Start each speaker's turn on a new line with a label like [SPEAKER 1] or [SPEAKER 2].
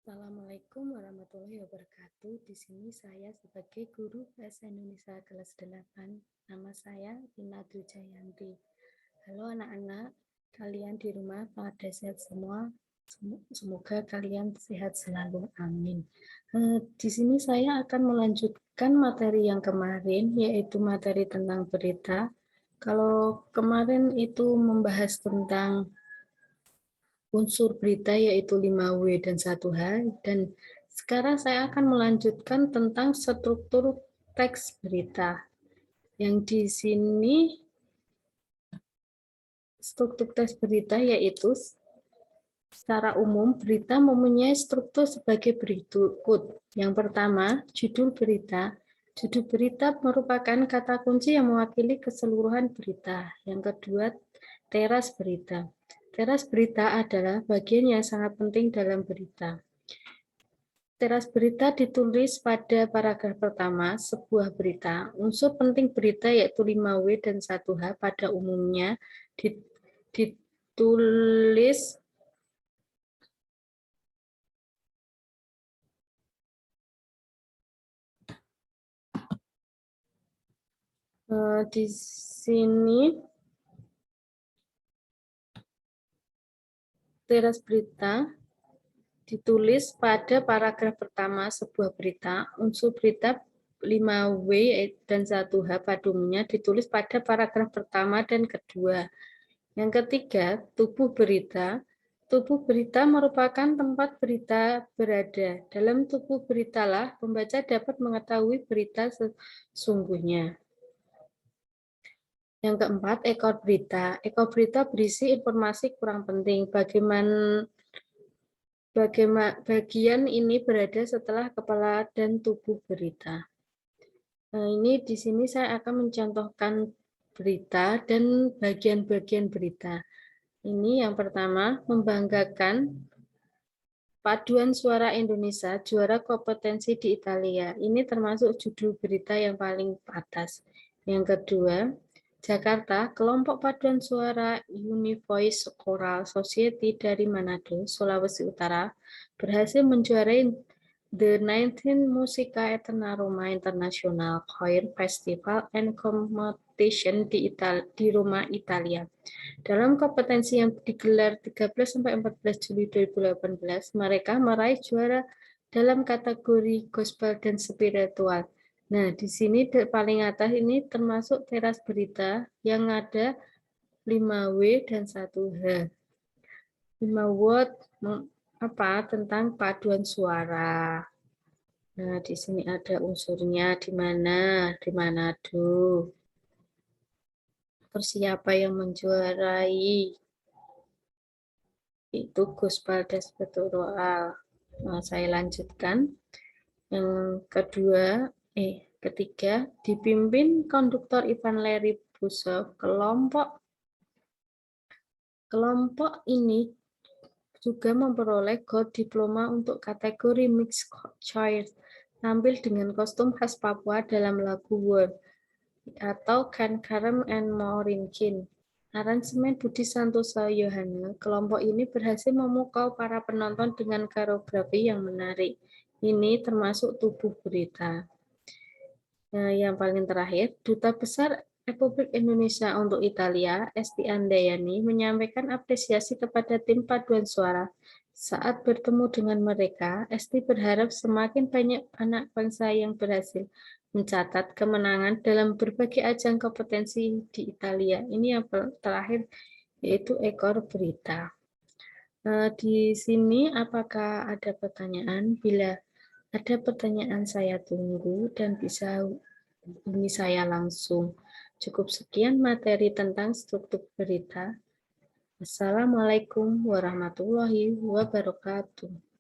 [SPEAKER 1] Assalamualaikum warahmatullahi wabarakatuh. Di sini saya sebagai guru Bahasa Indonesia kelas 8. Nama saya Ina Dujayanti. Halo anak-anak, kalian di rumah pada sehat semua? Semoga kalian sehat selalu. Amin. Di sini saya akan melanjutkan materi yang kemarin, yaitu materi tentang berita. Kalau kemarin itu membahas tentang unsur berita yaitu 5W dan 1H, dan sekarang saya akan melanjutkan tentang struktur teks berita. Yang di sini struktur teks berita yaitu secara umum berita mempunyai struktur sebagai berikut. Yang pertama, judul berita. Judul berita merupakan kata kunci yang mewakili keseluruhan berita. Yang kedua, teras berita. Teras berita adalah bagian yang sangat penting dalam berita. Teras berita ditulis pada paragraf pertama sebuah berita. Unsur penting berita yaitu 5W dan 1H pada umumnya ditulis di sini. Teras berita ditulis pada paragraf pertama sebuah berita. Unsur berita 5W dan 1H pada umumnya ditulis pada paragraf pertama dan kedua. Yang ketiga, tubuh berita. Tubuh berita merupakan tempat berita berada. Dalam tubuh beritalah pembaca dapat mengetahui berita sesungguhnya. Yang keempat, ekor berita. Ekor berita berisi informasi kurang penting. Bagian ini berada setelah kepala dan tubuh berita. Nah, ini di sini saya akan mencontohkan berita dan bagian-bagian berita. Ini yang pertama, membanggakan paduan suara Indonesia juara kompetensi di Italia. Ini termasuk judul berita yang paling atas. Yang kedua, Jakarta, kelompok paduan suara Univoice Choral Society dari Manado, Sulawesi Utara, berhasil menjuarai The 19 Musica Eterna Roma International Choir Festival and Competition di Roma, Italia. Dalam kompetensi yang digelar 13-14 Juli 2018, mereka meraih juara dalam kategori gospel dan spiritual. Nah, di sini paling atas ini termasuk teras berita yang ada 5W dan 1H. 5W tentang paduan suara. Nah, di sini ada unsurnya di mana? Di Manado. Terus siapa yang menjuarai? Itu gospel dan spiritual. Nah, saya lanjutkan. Yang ketiga, dipimpin konduktor Ivan Larry Busov. Kelompok ini juga memperoleh gold diploma untuk kategori mixed choir, tampil dengan kostum khas Papua dalam lagu World atau Can Karem and Morinkin. Aransemen Budi Santoso Yohana, kelompok ini berhasil memukau para penonton dengan koreografi yang menarik. Ini termasuk tubuh berita. Nah, yang paling terakhir, Duta Besar Republik Indonesia untuk Italia, Esti Andayani, menyampaikan apresiasi kepada tim paduan suara. Saat bertemu dengan mereka, Esti berharap semakin banyak anak bangsa yang berhasil mencatat kemenangan dalam berbagai ajang kompetensi di Italia. Ini yang terakhir, yaitu ekor berita. Di sini apakah ada pertanyaan? Bila ada pertanyaan saya tunggu dan bisa hubungi saya langsung. Cukup sekian materi tentang struktur berita. Assalamualaikum warahmatullahi wabarakatuh.